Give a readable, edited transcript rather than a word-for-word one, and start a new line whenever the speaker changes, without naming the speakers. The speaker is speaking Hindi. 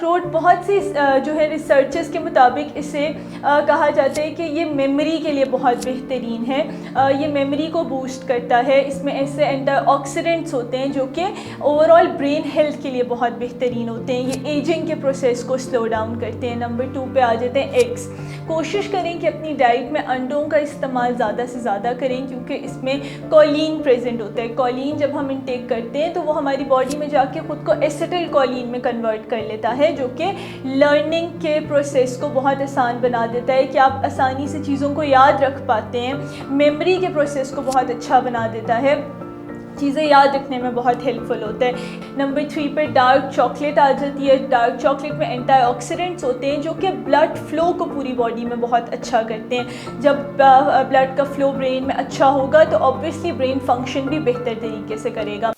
अखरोट बहुत सी जो है रिसर्चर्स के मुताबिक इसे कहा जाता है कि ये मेमोरी के लिए बहुत बेहतरीन है। ये मेमोरी को बूस्ट करता है। इसमें ऐसे एंटीऑक्सीडेंट्स होते हैं जो कि ओवरऑल ब्रेन हेल्थ के लिए बहुत बेहतरीन होते हैं। ये एजिंग के प्रोसेस को स्लो डाउन करते हैं। नंबर 2 पे आ जाते हैं एग्स। कोशिश करें कि अपनी डाइट में अंडों का इस्तेमाल ज़्यादा से ज़्यादा करें, क्योंकि इसमें कॉलिन प्रेजेंट होता है। कॉलिन जब हम इंटेक करते हैं तो वो हमारी बॉडी में जाके ख़ुद को एसिटिल कॉलिन में कन्वर्ट कर लेता है, जो कि लर्निंग के प्रोसेस को बहुत आसान बना देता है कि आप आसानी से चीज़ों को याद रख पाते हैं। मेमोरी के प्रोसेस को बहुत अच्छा बना देता है, चीज़ें याद रखने में बहुत हेल्पफुल होता है। नंबर 3 पे डार्क चॉकलेट आ जाती है। डार्क चॉकलेट में एंटीऑक्सीडेंट्स होते हैं जो कि ब्लड फ्लो को पूरी बॉडी में बहुत अच्छा करते हैं। जब ब्लड का फ्लो ब्रेन में अच्छा होगा तो ऑब्वियसली ब्रेन फंक्शन भी बेहतर तरीके से करेगा।